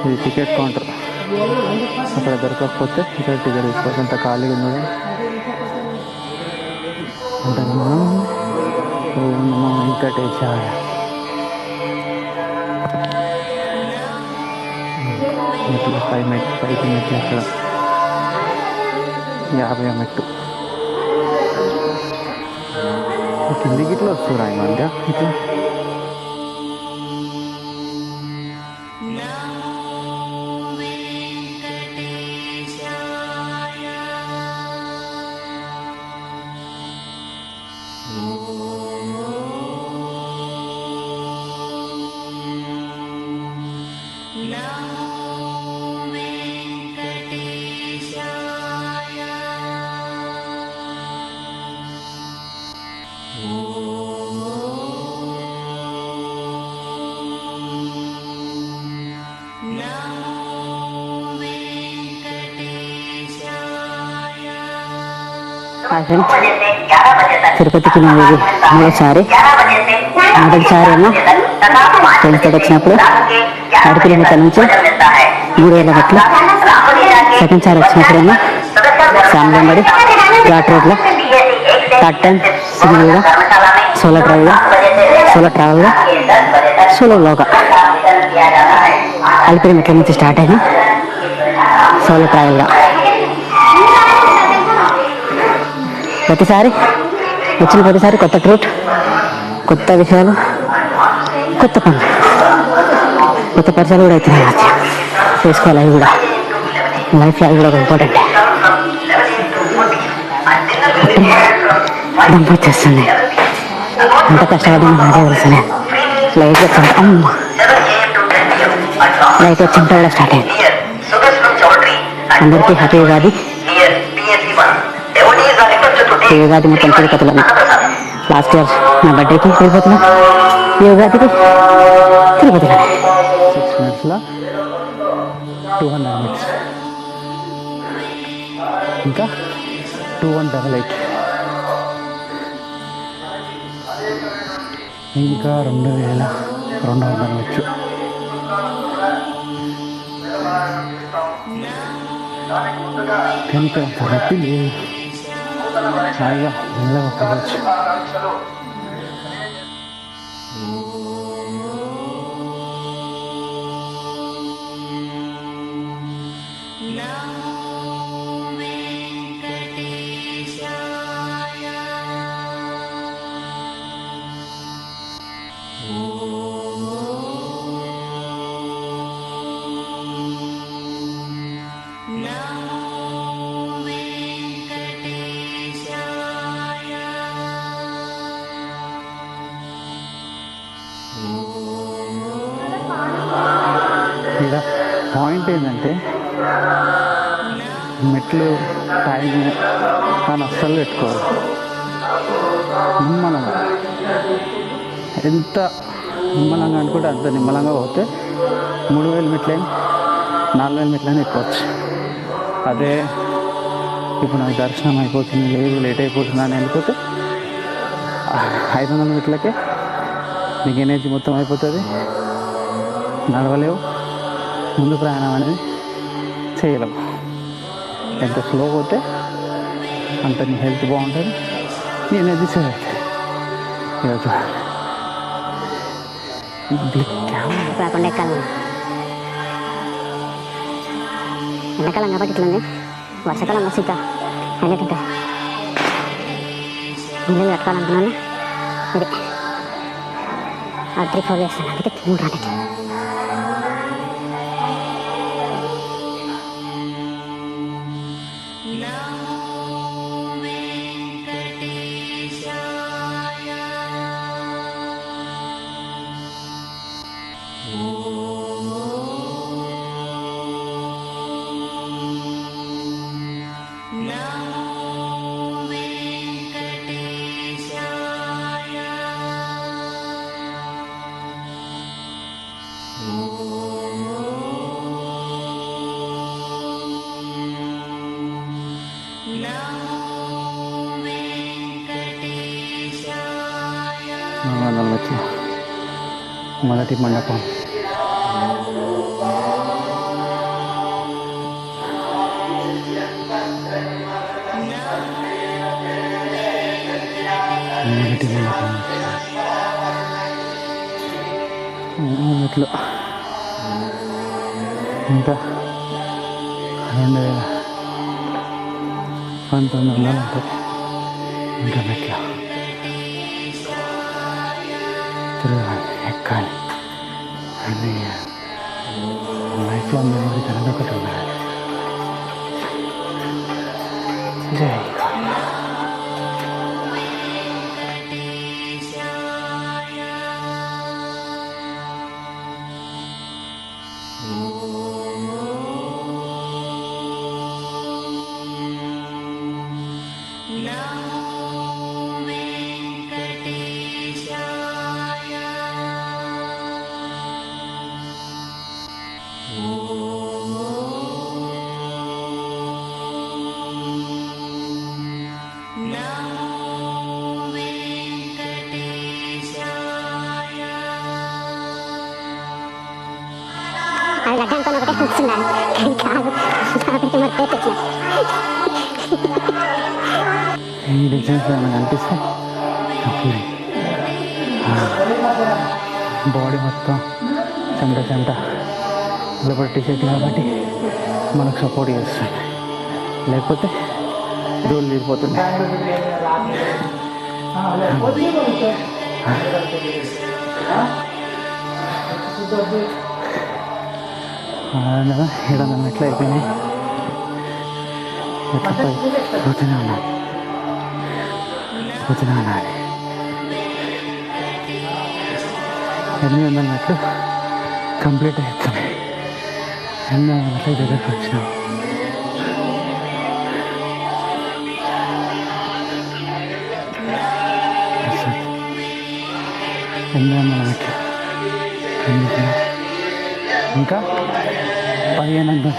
ఇది ticket counter. అక్కడ దొరకకపోతే ఇక్కడ టికెట్ తీసుకోవచ్చు. అంత ఖాళీగా ఉంది. అంటే ఓం నమో వెంకటేశాయ. మెట్లు పైకి మెట్లు అక్కడ 50 మెట్టు. కిందికి ఇట్లా వస్తురా ఈ మధ్య ఇట్లా. తిరుపతికి మూడోసారి. మొదటిసారి ఏమో ఫ్రెండ్స్తో వచ్చినప్పుడు 6 కిలోమీటర్ల నుంచి 3000 మెట్లు. సెకండ్ సారి వచ్చినప్పుడు ఏమో ఫ్యామిలీ వెంబడి ఘాట్ రోడ్లో థర్డ్ టైం సింగిల్గా సోలో ట్రావెల్గా సోలోగా అలిపిరి మెట్ల నుంచి స్టార్ట్ అయినా సోలో ట్రావెల్గా. ప్రతిసారి కొత్త ట్రూట్, కొత్త విషయాలు, కొత్త పనులు, కొత్త పరిచయాలు కూడా అవుతున్నాయి. మధ్య చేసుకోవాలి. అవి కూడా లైఫ్లో అవి కూడా ఒక ఇంపార్టెంట్. దంపు వచ్చేస్తుంది. అంత కష్టపడి నాకే తెలుస్తుంది. లైట్ వచ్చింట కూడా స్టార్ట్ అయింది. అందరికీ హ్యాపీ ఉగాది. ఈ ఉగాది మొత్తం తిరుపతిలోనే. లాస్ట్ ఇయర్ నా బర్త్డేకి తిరుపతిలో, ఈ ఉగాదికి తిరుపతిలోనే. 6 minutes 200 minutes. ఇంకా 2188. ఇంకా 2200 మెట్లు. కనుక రప్పి లేదు. హాయిగా మెల్లగా పోవచ్చు. ఇక్కడ పాయింట్ ఏంటంటే మెట్లు టైం కానీ అస్సలు పెట్టుకోవాలి. నిమ్మలంగా, ఎంత నిమ్మలంగా అనుకుంటే అంత నిమ్మలంగా పోతే 3000 మెట్లైనా 4000 మెట్లైనా ఎక్కవచ్చు. అదే ఇప్పుడు నాకు దర్శనం అయిపోతుంది, లేదు లేట్ అయిపోతుంది అని వెళ్ళిపోతే 500 మెట్లకే నీకు ఎనర్జీ మొత్తం అయిపోతుంది. నడవలేవు, ముందు ప్రయాణం అనేది చేయలేము. ఎంత స్లో పోతే అంత నీ హెల్త్ బాగుంటుంది, నీ ఎనర్జీ సేవ్ అవుతుంది. ఈరోజు కాకుండా ఎక్కాలి. ఎండాకాలం కాబట్టి ఇట్లా ఉంది. వర్షాకాలం మస్తు ఇంకా హైలైట్ ఉంటుంది. నీళ్ళు కట్టుకోవాలనుకున్నాను. ఇది 3-4 చేస్తాను, అందుకే 3 రాలేదు. 400 మెట్లు. మొదటి మండపం. మొదటి మండపం మెట్లు. ఇంకా 1900 ఉంటుంది ఇంకా మెట్లు. తిరగాలి, ఎక్కాలి. అన్నీ లైఫ్లో మెమరీ అనేది ఒకటి ఉండాలి. జై అది లడ్డు అనుకుని ఒకటే కూర్చున్నాను కాదు కాబట్టి మరి పెట్టచ్చు. ఈ డిజైన్స్ ఏమైనా కనిపిస్తే పూరి బాడీ మొత్తం చెమట లోపల టీషర్ట్ కాబట్టి మనకు సపోర్ట్ చేస్తుంది, లేకపోతే దూరం తీరిపోతుంది. ఏడన్నా మెట్లు అయిపోయినాయి. ఎట్లా పోతూనే ఉన్నాను. 800 మెట్లు కంప్లీట్ అవుతున్నాయి. 800 మెట్ల దగ్గరకు వచ్చినాం. ఇంకా 1500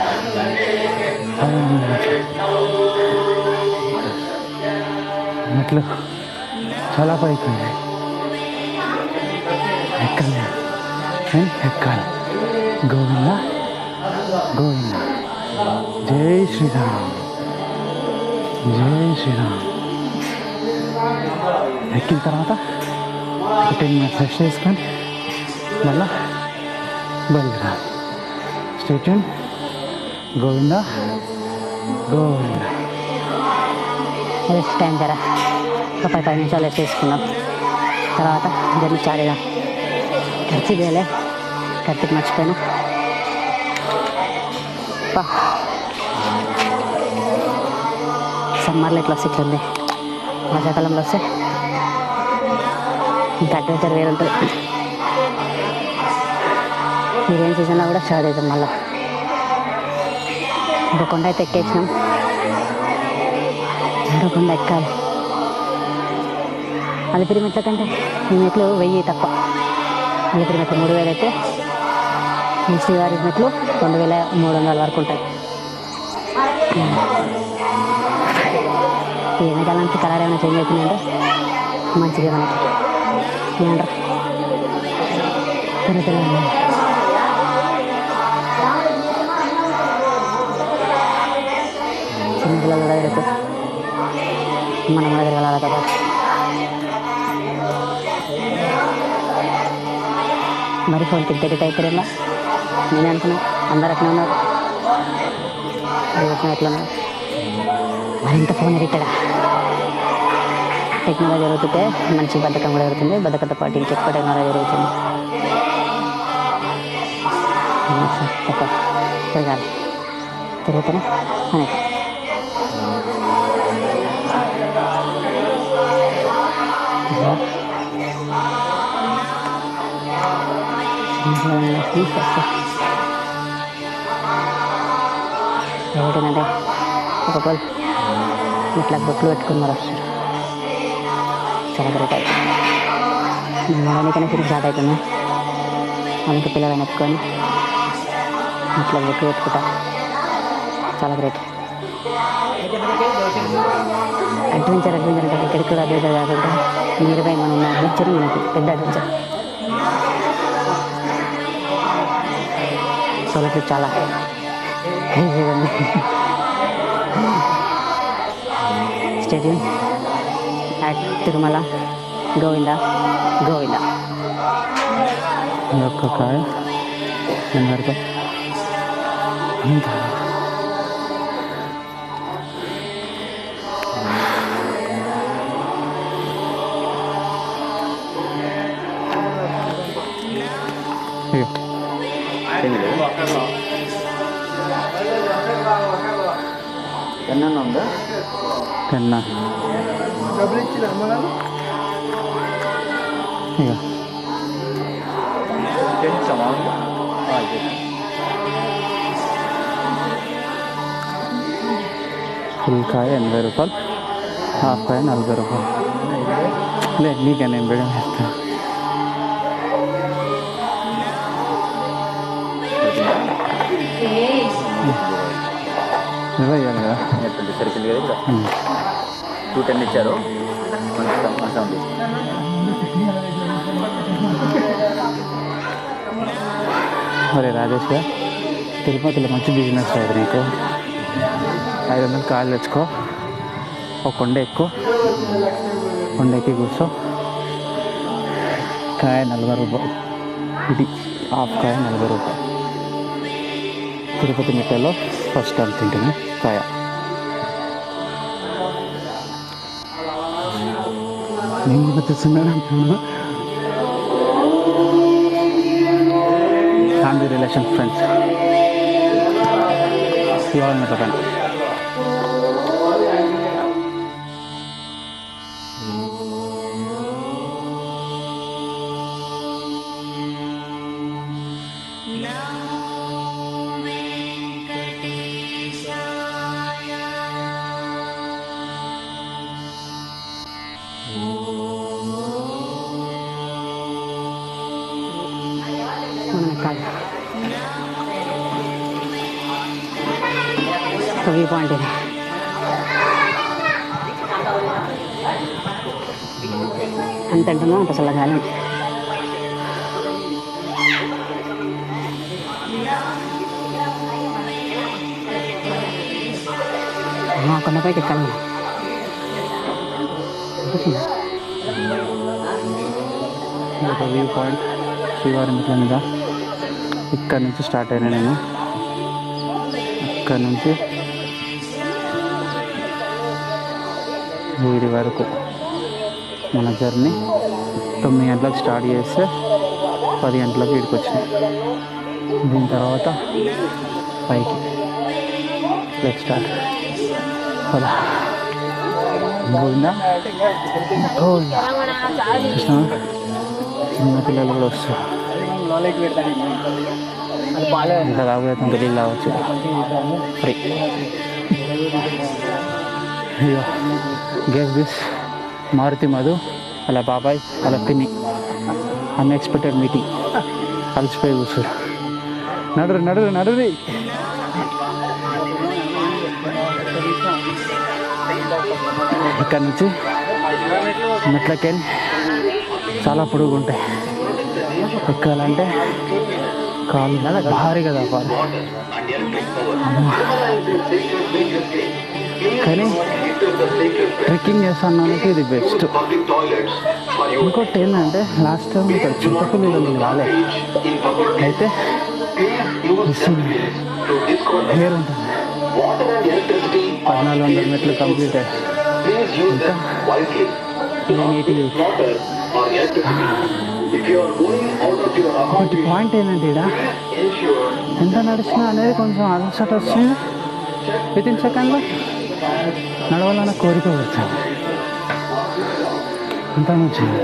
మెట్లు చాలా పైకి ఉన్నాయి. ఎక్కాలి. గోవింద గోవింద. జై శ్రీరామ్. ఎక్కిన తర్వాత 10 minutes రెస్ట్ చేసుకొని మళ్ళా బయలుదేరాలి. Stay tune. Govinda. Rest time జరా ఒక 10 నిమిషాలు రెస్ట్ చేసుకున్నాం. తర్వాత జర్నీ స్టార్ట్ అయ్యాం. ఖర్చు చేయలే, ఖర్చుకి మర్చిపోయాను. సమ్మర్లో ఇట్లా వస్తే ఇట్లా ఉంది, వర్షాకాలంలో వస్తే ఇంకా అడ్వెంచర్ వేరు ఉంటుంది. ఈ రైన్ సీజన్లో కూడా స్టార్ట్ అవుతాం. మళ్ళీ ఇంకో కొండ అయితే ఎక్కేసినాం, ఇంకో కొండ ఎక్కాలి. అలిపిరి మెట్ల కంటే ఈ మెట్లు 1000 తక్కువ. అలిపిరి మెట్లు 3000 అయితే ఈ శ్రీవారి మెట్లు 2300 వరకు ఉంటాయి. ఈ ఎండాకాలానికి కలర్ ఏమైనా చేంజ్ అవుతుందంటే మంచిగా మనకి ఏమంటారు తిరుగుతుంది. చిన్నపిల్లలు కూడా తిరుగుతారు, మనం కూడా తిరగాలి కదా. మరి ఫోన్ తిరిగి అయిపోయిందా నేను అనుకున్నా. అందరు అట్లా ఉన్నారు, ఎట్లా ఉన్నారు. మరింత ఫోన్ ఎడిక్టడా. టెక్నాలజీ జరుగుతుంటే మంచి బద్ధకం కూడా జరుగుతుంది, బద్ధకంతో పాటు ఇంకెక్కువ టెక్నాలజీ జరుగుతుంది. ఎక్కువ తిరగాలి, తిరుగుతానే అని ఏంటంటే ఒక్కొక్కరు ఇట్లా బొట్లు పెట్టుకున్నారు వస్తారు. చాలా గ్రేట్ అవుతుంది. మనకైనా తిరిగి స్టార్ట్ అవుతుంది. అందుకే పిల్లలని ఎత్తుకొని ఇట్లా బొట్లు పెట్టుకుంటా. చాలా గ్రేట్. అడ్వెంచర్ అంటే ఇక్కడికి కూడా అడ్వెంచర్ కాకుండా నియర్బై మనం ఉన్న అడ్వెంచర్ మనకి పెద్ద అడ్వెంచర్. సోలో ట్రిప్ చాలా ఈజీగా ఉంది. Stadium at Tirumala Govinda Govinda. ఒక్క కాయ వరకు పెన్నా ఉందా? పెన్నా ఇక ఫుల్ కాయ 80 రూపాయలు, హాఫ్ కాయ 40 రూపాయలు. లేదు నీకే నేను బిడ్డ వేస్తాను. ఇరవై ఇవ్వాలి కదా, సరిపోయింది కదా. ఇక్కడ 210 ఇచ్చారు. మరి రాజేష్ గారు తిరుపతిలో మంచి బిజినెస్ లేదు నీకు. 500 కాయలు తెచ్చుకో, ఒక కొండ ఎక్కువ, కొండ ఎక్కి కూర్చో. కాయ 40 రూపాయలు, ఇది హాఫ్ కాయ 40 రూపాయలు. తిరుపతి మిఠాయిలో ఫస్ట్ టైం తింటున్నా కాయ. నేను కూడా తెస్తున్నాను అంటున్నాను. ఫ్యామిలీ రిలేషన్ ఫ్రెండ్స్ ఇవాళ చెప్పండి. వ్యూ పాయింట్ ఇది. అంత అంటున్నా అంత చల్లగాలి. కొండపైకి ఎక్కాలి. ఒక వ్యూ పాయింట్ శ్రీవారి మెట్ల మీద. ఇక్కడ నుంచి స్టార్ట్ అయినా నేను. ఇక్కడ నుంచి వీడి వరకు మన జర్నీ 9 గంటలకు స్టార్ట్ చేస్తే 10 గంటలకు వీడికి వచ్చినాయి. దీని తర్వాత పైకి లెట్ స్టార్ట్. అలా గోవిందా గోవిందా. చిన్న పిల్లలు కూడా వస్తారు. ఇంకా తాగుతుంది తెలియదు రావచ్చు free. Guess this Maruti Madhu అలా బాబాయ్ అలా పిన్ని అన్ఎక్స్పెక్టెడ్ మీటింగ్. అలసిపోయి కూర్చోరు. నడురు నడురు నడురి. ఇక్కడ నుంచి మెట్లకెళ్ళి చాలా పొడుగు ఉంటాయి. ఎక్కాలంటే కాలు భారీగా తప్పాలి. కానీ ట్రెక్కింగ్ చేస్తానికి ఇది బెస్ట్. ఇంకోటి ఏంటంటే లాస్ట్ టైం ఇక్కడ చింతపల్లి రాలే అయితే హెయిర్ ఉంటుంది. 1400 మెట్లు కంప్లీట్ అయ్యాయి. ఇంకా 988. ఒకటి పాయింట్ ఏంటంటే ఇక్కడ ఎంత నడిచినా అనేది కొంచెం అలసట వచ్చింది. వితిన్ సెకండ్లో నడవాలన్న కోరిక వచ్చింది. అంత మంచిది.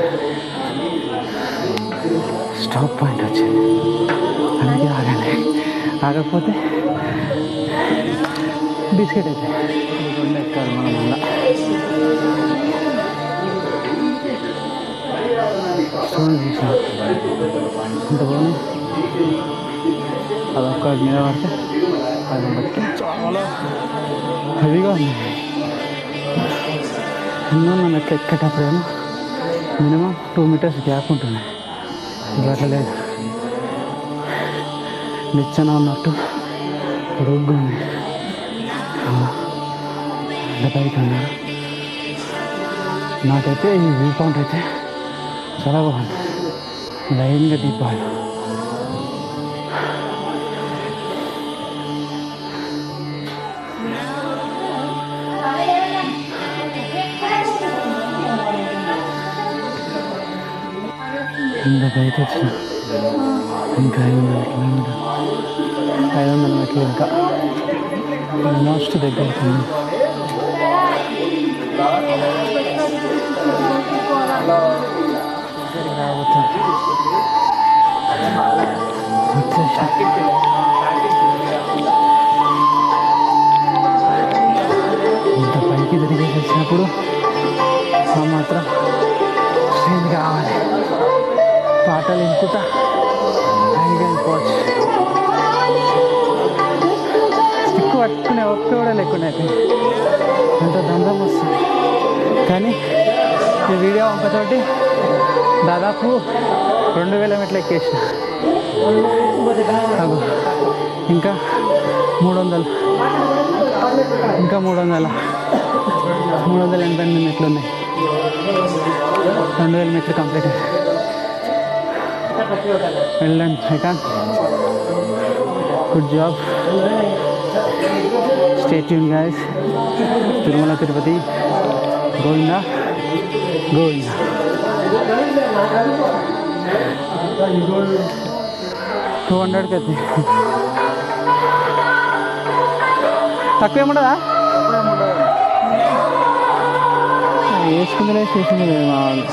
స్టాప్ పాయింట్ వచ్చింది. అనేది ఆగండి, ఆగకపోతే బిస్కెట్ అయితే ఎక్కాలి మనం మళ్ళా. స్టోన్ చూసాం ఇంత బాగుంది. అదొక్క మీద పడితే అది బట్టి చాలా హెవీగా ఉంది. ఎన్నో మెట్లు ఎక్కేటప్పుడేమో మినిమం 2 మీటర్స్ గ్యాప్ ఉంటుంది. ఇప్పుడు అట్లా లేదు, నిచ్చెన ఉన్నట్టు పొడుగ్గా ఉంది. అంత పైకి ఉన్నారు. నాకైతే ఈ వ్యూ పాయింట్ అయితే చాలా బాగుంది. లైన్గా దీపాలు, ఇంత పైకి వచ్చిన ఇంకా 500 కిలోమీటర్, 500 మెట్లు ఇంకా ఆల్మోస్ట్ దగ్గరికి ఉంది. ఇంత పైకి తిరిగేసి వచ్చినప్పుడు మాత్రం స్ట్రెయిన్ కావాలి. పాటలు ఇంకుతా పైగా వెళ్ళిపోవచ్చు. స్టిక్ పట్టుకునే ఒక్క కూడా లేకుండా అంత దండం వస్తుంది. కానీ ఈ వీడియో ఒకతోటి దాదాపు 2000 మెట్లు ఎక్కేసిన. ఇంకా 300, ఇంకా 388 మెట్లు ఉన్నాయి. 2000 మెట్లు కంప్లీట్. వెళ్ళండి Srikanth, good job. Stay tune guys. Tirumala Tirupati Govinda Govinda. 200కి అయితే తక్కువ ఏముండదా? వేసుకుందలే చేసింది లేదు మా వాళ్ళు.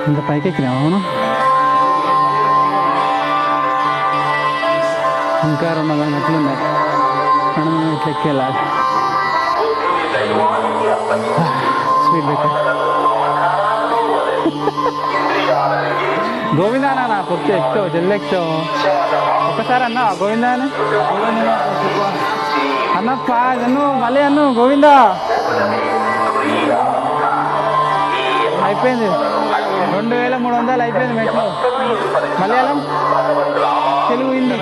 ఇంత పైకి ఎక్కినా అవును. ఇంకా 200 మెట్లు ఉన్నాయి. 200 మెట్లు ఎక్కి వెళ్ళాలి. స్పీడ్ బ్రేకర్ గోవిందా నా పొత్తు ఎక్కుతావు, జల్ది ఎక్కుతావు. ఒక్కసారి అన్నా గోవిందా అని అన్నప్ప నన్ను మళ్ళీ అన్ను గోవిందా. అయిపోయింది 2300 అయిపోయింది మెట్లు. మలయాళం, తెలుగు, హిందీ,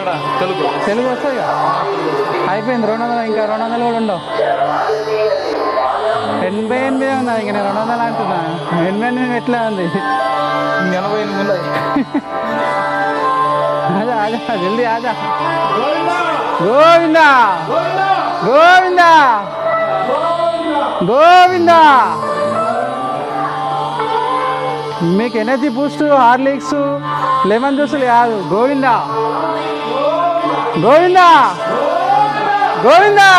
తెలుగు వస్తుంది అయిపోయింది. 200 ఇంకా 200 కూడా ఉండవు. 88 ఉన్నా. ఇంక నేను 200 అంటున్నా. 88 ఎట్లా ఉంది? 88 ఆజా ఆజా జల్దీ ఆజా. గోవిందా గోవిందా గోవిందా. మీకు ఎనర్జీ బూస్ట్, హార్లిక్స్, లెమన్ జ్యూసులు కాదు. గోవిందా గోవిందా గోవిందా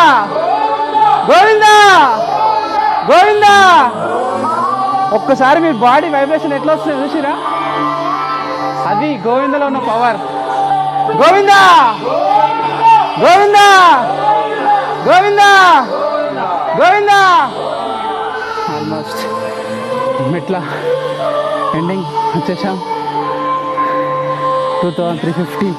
గోవిందా గోవిందా. ఒక్కసారి మీ బాడీ వైబ్రేషన్ ఎట్లా వస్తుంది చూసిరా? అది గోవిందలో ఉన్న పవర్. గోవిందా గోవిందా గోవిందా గోవిందా. ఆల్మోస్ట్ మెట్ల ఎండింగ్ వచ్చేసాం. 2350.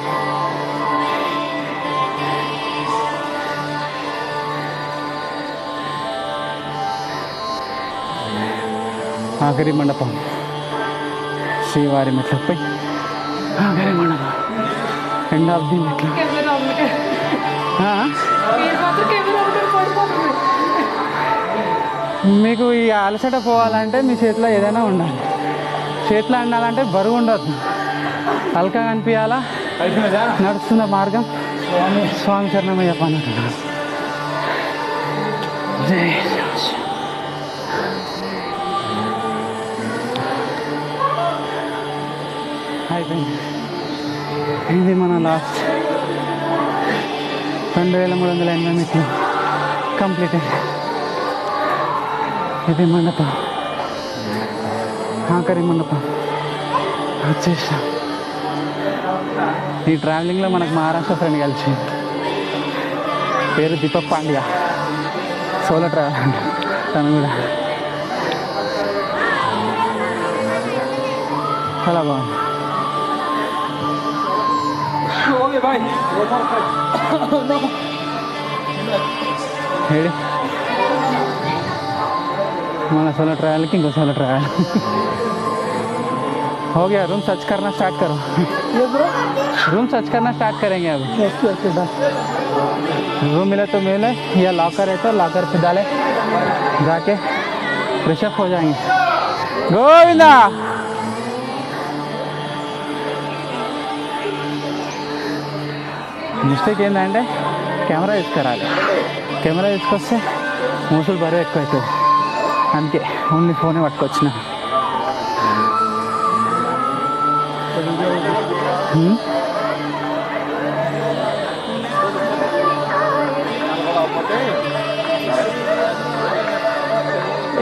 ఆఖరి మండపం శ్రీవారి మెట్లపై ఆఖరి మండపం. ఎండ్ ఆఫ్ ది మెట్ల. మీకు ఈ అలసట పోవాలంటే మీ చేతిలో ఏదైనా ఉండాలి. చేతిలో ఉండాలంటే బరువు ఉండద్దు, హల్కా కనిపించాలా. నడుస్తున్న మార్గం స్వామి చరణమయ్య అన్నట్టున్నాను. అయిపోయింది. ఇది మన లాస్ట్ 2380 మెట్లు కంప్లీట్ అయింది. ఇది మండపం, ఆఖరి మండపం వచ్చేసాం. ఈ ట్రావెలింగ్లో మనకు మహారాష్ట్ర ఫ్రెండ్ కలిసి, పేరు దీపక్ పాండ్యా, సోలో ట్రావెల్ అంట తను కూడా. చాలా బాగుంది. ಹೇಳಿ माना सोलह ट्रायल कि इंको सोलह ट्रायल हो गया। रूम सर्च करना स्टार्ट करो। रूम सर्च करना स्टार्ट करेंगे अब। रूम मिले तो मिले, या लॉकर है तो लॉकर पे डाले, जाके फ्रेश अप हो जाएंगे। गोविंदा మిస్టేక్ ఏంటంటే కెమెరా తీసుకురాలి, కెమెరా తీసుకొస్తే మూసులు బరువు ఎక్కువ అవుతుంది, అందుకే ఓన్లీ ఫోనే పట్టుకొచ్చిన।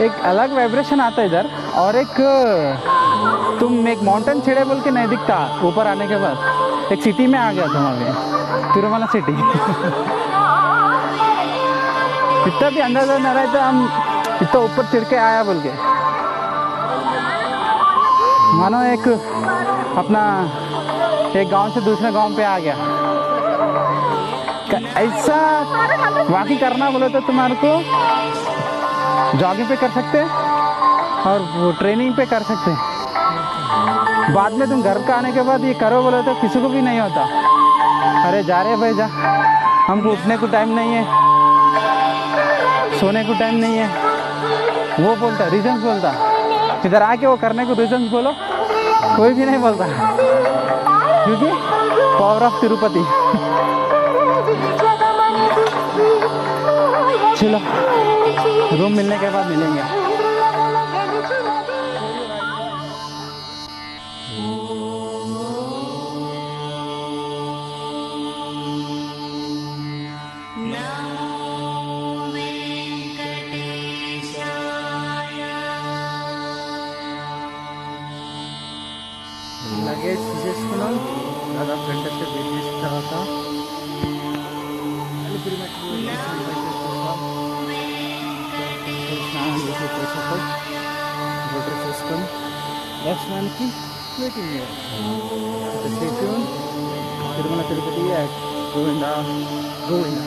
एक अलग वाइब्रेशन आता है इधर, और एक तुम एक माउंटेन छेड़े बोल के नहीं दिखता ऊपर आने के बाद, एक सिटी में आ गया तुम अभी, तिरुमला सिटी। इतना भी अंदाजा न रहा था हम इतना ऊपर चढ़ के आया बोल के, मानो एक अपना एक गांव से दूसरे गांव पे आ गया। ऐसा वॉकिंग करना बोले तो तुम्हारे को जॉगिंग पे कर सकते हैं और वो ट्रेनिंग पे कर सकते हैं। बाद में तुम घर का आने के बाद ये करो बोले तो किसी को भी नहीं होता, अरे जा रहे भाई जा, हमको उठने को टाइम नहीं है, सोने को टाइम नहीं है, वो बोलता रीजन्स बोलता। इधर आके वो करने को रीजन्स बोलो, कोई भी नहीं बोलता, क्योंकि पावर ऑफ तिरुपति। चलो रूम मिलने के बाद मिलेंगे। लगेज తీసేసుకున్నాం, దాదాపు గంట సేపు వెయిట్ చేసిన తర్వాత స్నానం చేసి వచ్చేసాక వాటర్ చేసుకొని దర్శనానికి వెయిటింగ్ చేయాలి। తిరుమల తిరుపతి గోవిందా గోవిందా।